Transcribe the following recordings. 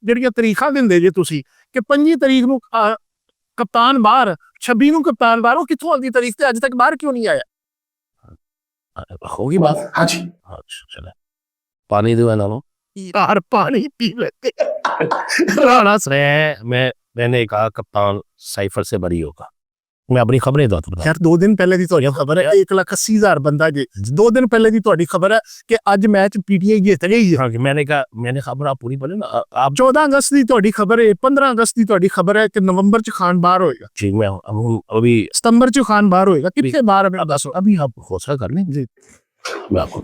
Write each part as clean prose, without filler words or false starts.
ਜਿਹੜੀਆਂ ਤਰੀਖਾਂ ਦਿੰਦੇ ਜੇ ਤੁਸੀਂ ਕਿ 25 ਤਰੀਕ ਨੂੰ ਕਪਤਾਨ ਬਾਹਰ, 26 ਨੂੰ ਕਪਤਾਨ ਬਾਹਰ, ਉਹ ਕਿੱਥੋਂ ਆਉਂਦੀ ਤਾਰੀਖ ਤੇ ਅੱਜ ਤੱਕ ਬਾਹਰ क्यों नहीं आया? होगी बात। हाँ जी, अच्छा चले, पानी दो ना लो यार पानी पी लेते राणा से मैंने कहा कप्तान साइफर से बरी होगा। मैं अपनी खबरें दो यार 2 दिन ਪਹਿਲੇ ਦੀ ਤੁਹਾਡੀ ਖਬਰ ਹੈ 1,80,000 ਬੰਦਾ ਜੇ 2 दिन ਪਹਿਲੇ ਦੀ ਤੁਹਾਡੀ ਖਬਰ ਹੈ ਕਿ ਅੱਜ ਮੈਚ ਪੀਟੀਆਈ ਜਿੱਤ ਗਈ। हाँ मैंने कहा, मैंने खबर आप पूरी बोले ना आप। 14 अगस्त ਦੀ ਤੁਹਾਡੀ ਖਬਰ ਹੈ, 15 अगस्त ਦੀ ਤੁਹਾਡੀ खबर है कि नवंबर ਚ खान बाहर होएगा। जी मैं अभी सितंबर ਚ खान बाहर होएगा। कितने बार है बस अभी आप हौसला कर लें जी। मैं आपको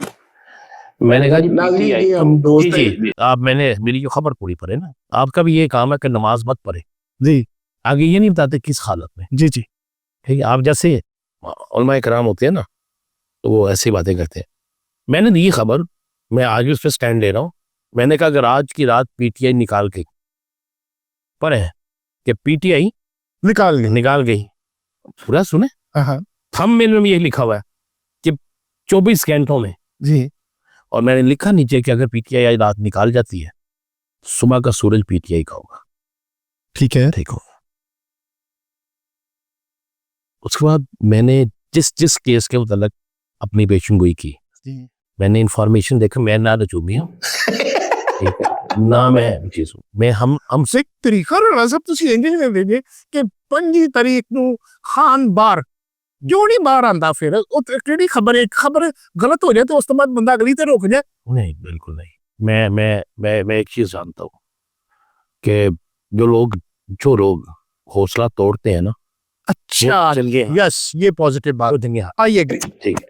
मैंने कहा जी हम दोस्त जी जी आप मैंने मेरी जो खबर पूरी पढ़े ना, आपका भी ये काम है कि नमाज मत पढ़े जी, आगे ये नहीं बताते किस हालत में। जी जी ठीक है, आप जैसे उलमाए कराम होते हैं ना तो वो ऐसी बातें करते हैं। मैंने दी खबर, मैं आज उस पर स्टैंड ले रहा हूँ। मैंने कहा अगर आज की रात पीटीआई निकाल गई, पर है कि पीटीआई निकाल गई, पूरा सुने, थंबनेल में ये लिखा हुआ है कि 24 घंटों में जी, और मैंने लिखा नीचे कि अगर पीटीआई आज रात निकाल जाती है, सुबह का सूरज पीटीआई का होगा। ठीक है, ठीक हो। उसके बाद मैंने जिस केस के मुतालिक अपनी पेशेंगोई की, मैंने इंफॉर्मेशन देखा, मैं ना रजूमी हूँ ना मैं चीज हूँ, मैं हमसे तरीका राणा साहब ਤੁਸੀਂ ਇੰਜ ਨਹੀਂ ਦੇਗੇ ਕਿ 25 ਤਰੀਕ ਨੂੰ ਖਾਨ ਬਾਹਰ ਜੋ ਨਹੀਂ ਬਾਹਰ ਆਂਦਾ, ਫਿਰ ਉਹ ਕਿਹੜੀ ਖਬਰ ਹੈ? ਖਬਰ गलत हो जाए तो उस बाद बंदा अगली तरह रुक जाए। नहीं, बिल्कुल नहीं। मैं एक चीज जानता हूँ कि जो लोग हौसला तोड़ते हैं ना, अच्छा, यस, ये पॉजिटिव बात देंगे। आई एग्री, ठीक है,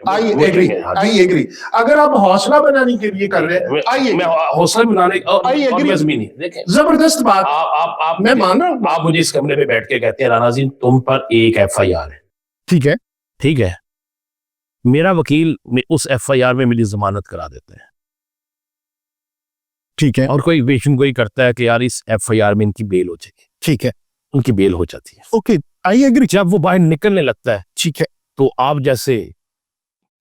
आई एग्री। अगर आप हौसला बनाने के लिए कर रहे हैं, आई मैं हौसला बनाने आई एग्री, देखें जबरदस्त बात। आप मैं मान रहा हूँ। आप मुझे इस कमरे में बैठ के कहते हैं राणा जी तुम पर एक एफआईआर है, ठीक है, मेरा वकील उस एफआईआर में मेरी जमानत करा देते हैं, ठीक है, और कोई पेशेंगोई करता है कि यार इस एफआईआर में इनकी बेल हो जाएगी, ठीक है, उनकी बेल हो जाती है, ओके, आई एग्री। जब वो बाहर निकलने लगता है, ठीक है, तो आप जैसे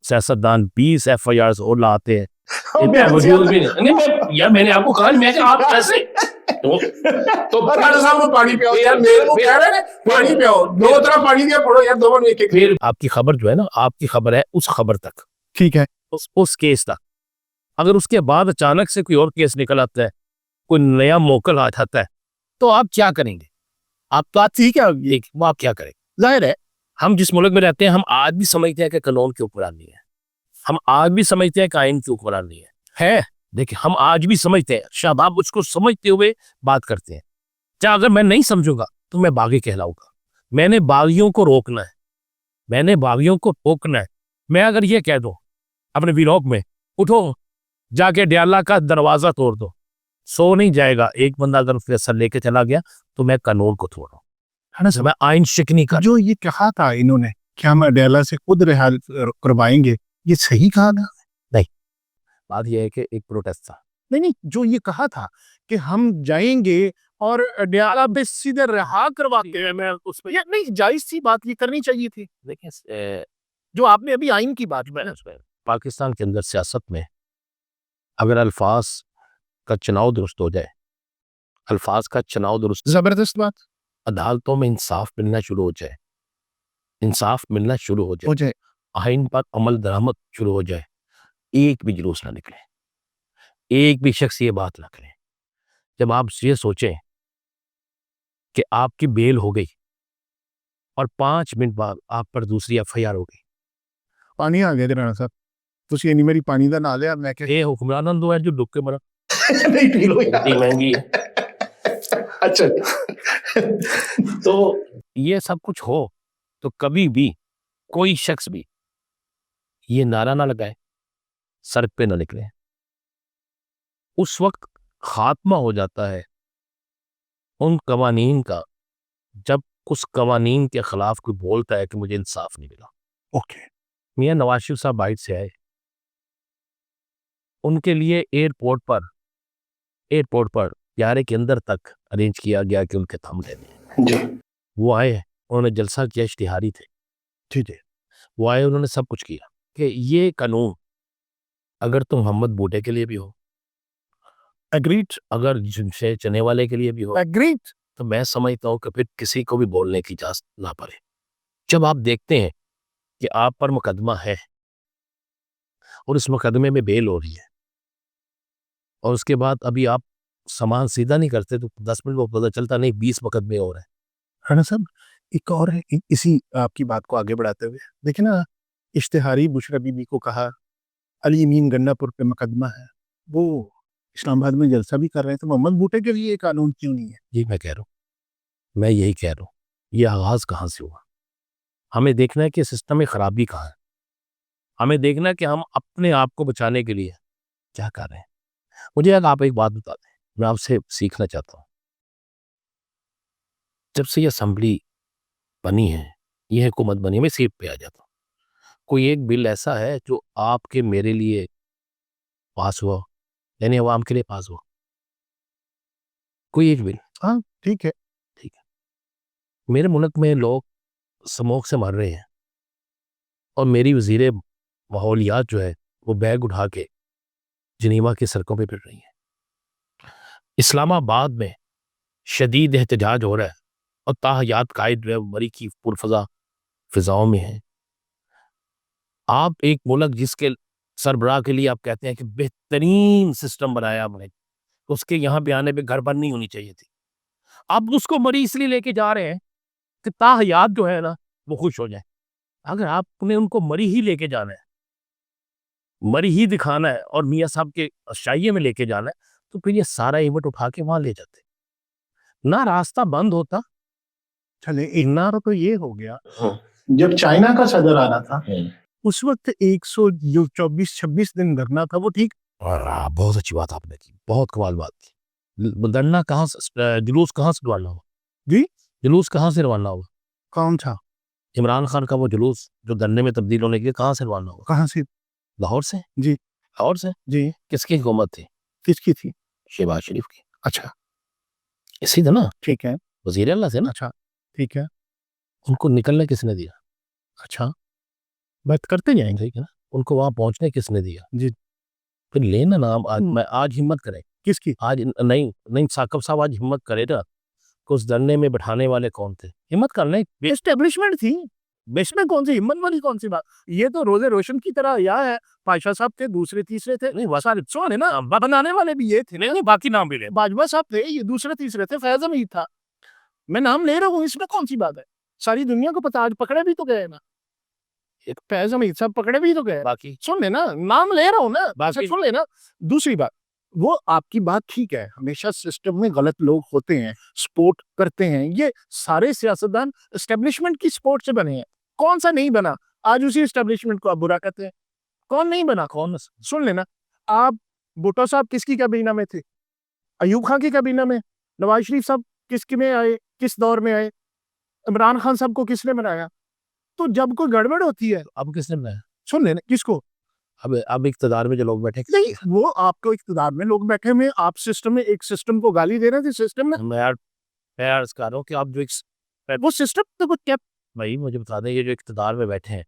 सियासतदान 20 एफआईआर और लाते हैं, यार मैंने आपको कहा मैं आप ऐसे तो राणा साहब को पानी पियो यार, मेरे को कह रहे हैं पानी पियो, दो तरफ पानी दिया पड़ो यार, दोनों में एक-एक। फिर आपकी खबर जो है ना, आपकी खबर है उस खबर तक, ठीक है, उस केस तक। अगर उसके बाद अचानक से कोई और केस निकल आता है, कोई नया मोकल आ जाता है, तो आप क्या करेंगे? आप तो ठीक है, वो आप क्या करेंगे? जाहिर है हम जिस मुल्क में रहते हैं, हम आज भी समझते हैं कि कानून के ऊपर नहीं है, हम आज भी समझते हैं कि आइन के ऊपर नहीं है। देखिए हम आज भी समझते हैं, शाबाब उसको समझते हुए बात करते हैं। चाहे अगर मैं नहीं समझूंगा तो मैं बागी कहलाऊंगा। मैंने बागियों को रोकना है, मैंने बागियों को रोकना है। मैं अगर ये कह दूं अपने व्लॉग में, उठो जाके डयाला का दरवाजा तोड़ दो, सो नहीं जाएगा एक बंदा अगर फैसला लेके चला गया तो मैं कानून को तोड़ रहा हूं, मैं आइन शिकनी का। जो ये कहा था इन्होंने कि हम डयाला से खुद रिहाई करवाएंगे, ये सही कहा था? नहीं, बात यह है कि एक प्रोटेस्ट था। नहीं, जो ये कहा था कि हम जाएंगे और डयाला पे सीधे रिहा करवाते हैं, मैं उस पर नहीं, जायज सी बात ये करनी चाहिए थी। देखिए जो आपने अभी आइन की बात में, पाकिस्तान के अंदर सियासत में अगर अल्फाज का चुनाव दुरुस्त हो जाए, अल्फाज का चुनाव दुरुस्त, जबरदस्त बात, अदालतों में इंसाफ मिलना शुरू हो जाए, इंसाफ मिलना शुरू हो जाए, आइन पर अमल दरामद शुरू हो जाए, एक भी जुलूस ना निकले, एक भी शख्स ये बात ना करे। जब आप ये सोचें कि आपकी बेल हो गई और 5 मिनट बाद आप पर दूसरी एफआईआर हो गई, पानी आ गया राणा साहब, ਤੁਸੀਂ ਇੰਨੀ ਮੇਰੀ ਪਾਣੀ ਦਾ ਨਾਂ ਲਿਆ, ਮੈਂ ਕਿ ਇਹ ਹੁਕਮਰਾਨਾਂ ਨੂੰ ਹੈ ਜੋ ਡੁੱਬ ਕੇ ਮਰਾ नहीं पी लो यार, इतनी महंगी है। अच्छा तो ये सब कुछ हो तो कभी भी कोई शख्स भी ये नारा ना लगाए, सड़क पे ना निकले। उस वक्त खात्मा हो जाता है उन कवानीन का जब उस कवानीन के खिलाफ कोई बोलता है कि मुझे इंसाफ नहीं मिला। ओके, मियां नवाज शरीफ साहब बाइट से आए, उनके लिए एयरपोर्ट पर प्यारे के अंदर तक अरेंज किया गया कि उनके थंब लेने। वो आए, उन्होंने जलसा किया, इश्तिहारी थे, ठीक है, वो आए, उन्होंने सब कुछ किया कि ये कानून अगर तो मोहम्मद बूटे के लिए भी हो, एग्रीड, अगर जिनसे चने वाले के लिए भी हो एग्रीड। तो मैं समझता हूँ कि फिर किसी को भी बोलने की इजाजत ना पड़े। जब आप देखते हैं कि आप पर मुकदमा है और इस मुकदमे में बेल हो रही है और उसके बाद अभी आप सामान सीधा नहीं करते तो 10 मिनट में पता चलता नहीं 20 मुकदमे और हैं। राणा साहब, एक और है इसी आपकी बात को आगे बढ़ाते हुए, देखिए ना, इश्तिहारी बुशरा बीबी को कहा अली अमीन गन्नापुर पे मुकदमा है, वो इस्लामाबाद में जलसा भी कर रहे हैं, तो मोहम्मद बूटे के लिए ये कानून क्यों नहीं है? जी मैं कह रहा हूँ, मैं यही कह रहा हूँ, ये आगाज कहाँ से हुआ। हमें देखना है कि सिस्टम में खराबी कहाँ है, हमें देखना है कि हम अपने आप को बचाने के लिए क्या कर रहे हैं। मुझे अगर आप एक बात बता दें, मैं आपसे सीखना चाहता हूँ। जब से ये असेंबली बनी है, ये हुकूमत बनी है, मैं सीट पे आ जाता हूँ, कोई एक बिल ऐसा है जो आपके मेरे लिए पास हुआ, यानी अवाम के लिए पास हुआ? कोई एक बिल? हाँ ठीक है। ठीक है, मेरे मुल्क में लोग स्मोक से मर रहे हैं और मेरी वजीरे माहौलियात जो है वो बैग उठा के जिनीवा की सड़कों पे फिर रही है। इस्लामाबाद में शदीद एहतजाज हो रहा है और ताहयात कायद जो है वो मरी की पुरफजा फिजाओं में है। आप एक मुल्क जिसके सरबराह के लिए आप कहते हैं कि बेहतरीन सिस्टम बनाया हमने, उसके यहाँ पे आने पे घर बंद नहीं होनी चाहिए थी, आप उसको मरी इसलिए लेके जा रहे हैं कि ताहयात जो है ना वो खुश हो जाए। अगर आपने उनको मरी ही लेके जाना है, मरी ही दिखाना है और मियाँ साहब के शाइये में लेके जाना है, तो फिर ये सारा इवेंट उठा के वहां ले जाते, ना रास्ता बंद होता। चले, इतना तो ये हो गया। जब चाइना का सदर आ रहा था उस वक्त 124-26 दिन धरना था, वो ठीक। और बहुत अच्छी बात आपने की, बहुत कमाल बात की। धरना कहाँ से, जुलूस कहाँ से रवाना हुआ? जी, जुलूस कहाँ से रवाना हुआ? कौन था? इमरान खान का वो जुलूस जो धरने में तब्दील होने के लिए कहाँ से रवाना हुआ? कहाँ से? लाहौर से। जी लाहौर से। जी। किसकी हुकूमत थी? किसकी थी? शहबाज शरीफ की। अच्छा इसी था ना, ठीक है। वजीर अल्लाह से ना। अच्छा ठीक है। उनको निकलने किसने दिया? अच्छा, बात करते जाएंगे। ठीक है ना, उनको वहां पहुंचने किसने दिया? जी। फिर लेना नाम आज हिम्मत करे, किसकी? आज नहीं नहीं साकब साहब आज हिम्मत करे ना कि उस धरने में बैठाने वाले कौन थे, हिम्मत कर लें। एस्टेब्लिशमेंट थी, बेश में कौन सी हिम्मत वाली कौन सी बात? ये तो रोजे रोशन की तरह या है, पाशा साहब थे, दूसरे तीसरे थे, नहीं सारे सो है ना, बनाने वाले भी ये थे, नहीं बाकी नाम भी ले। बाजवा साहब थे, ये दूसरे तीसरे थे, फैज अमीर था। मैं नाम ले रहा हूँ, इसमें कौन सी बात है? सारी दुनिया को पता, आज पकड़े भी तो गए ना, एक फैज अमीर साहब पकड़े भी तो गए। बाकी सुन लेना, नाम ले रहा हूँ ना, बाकी सुन लेना। दूसरी बात, वो आपकी बात ठीक है, हमेशा सिस्टम में गलत लोग होते हैं, सपोर्ट करते हैं, ये सारे सियासतदान एस्टेब्लिशमेंट की सपोर्ट से बने हैं। कौन सा नहीं बना? आज उसी एस्टेब्लिशमेंट को आप बुरा कहते हैं। कौन नहीं बना? कौन? सुन लेना, आप भुट्टो साहब किसकी कैबिनेट में थे? अयूब खान की कैबिनेट में। नवाज शरीफ साहब किसके में आए, किस दौर में आए? इमरान खान साहब को किसने बनाया? तो जब कोई गड़बड़ होती है, अब किसने बनाया? सुन लेना, किसको? अब इख्तिदार में जो लोग बैठे, नहीं, वो आपको इख्तिदार में लोग बैठे हुए, आप सिस्टम में एक सिस्टम को गाली दे रहे थे। सिस्टम में मैं अर्ज कर रहा हूँ कि आप जो वो सिस्टम तो कुछ क्या? भाई मुझे बता दें, ये जो इख्तिदार में बैठे हैं,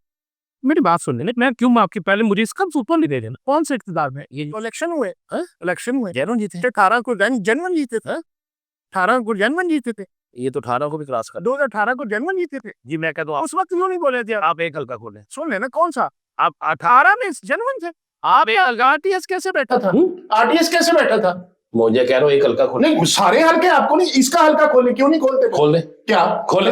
मेरी बात सुन लेना, मैं क्यों आपकी पहले मुझे इसका ऊपर नहीं दे देना। कौन से इख्तिदार में? ये इलेक्शन हुए, इलेक्शन हुए, जैनून जीते 18 को जनवन जीते थे, 18 को जनवन जीते थे, ये तो 18 को भी क्रॉस कर 2018 को जनवन जीते थे। जी मैं कहता हूँ उस वक्त क्यों नहीं बोले थे? आप एक हल्का खोलें। सुन लेना, कौन सा? आप 18 में जनवन थे। आप आरटीएस कैसे बैठा था? आरटीएस कैसे बैठा था? मुझे कह रहा हूँ एक हल्का खोले। नहीं, सारे हल्के आपको नहीं, इसका हल्का खोले, क्यों नहीं खोलते? खोल दे। क्या खोले?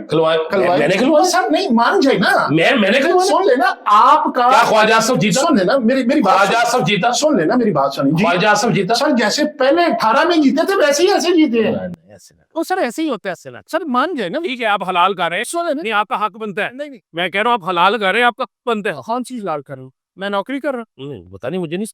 खिलवाए मैंने खिलवाया सर, नहीं मान जाए ना। मैंने खिलवाया। सुन लेना, आपका क्या ख्वाजा आसिफ जीता? सुन लेना, मेरी बात, ख्वाजा आसिफ जीता? सुन लेना, मेरी बात सुनिए। ख्वाजा आसिफ जीता? सर जैसे पहले 18 में जीते थे वैसे ही ऐसे जीते हैं। ऐसे ना। तो सर ऐसे ही होता है, ऐसे ना सर, मान जाए ना। ठीक है, आप हलाल कर रहे हैं, सुन लेना, नहीं आपका हक बनता है। नहीं मैं कह रहा हूँ आप हलाल कर रहे हैं, आपका बनता है। कौन चीज लाल कर रहा हूँ? मैं नौकरी कर रहा हूँ। पता नहीं, मुझे नहीं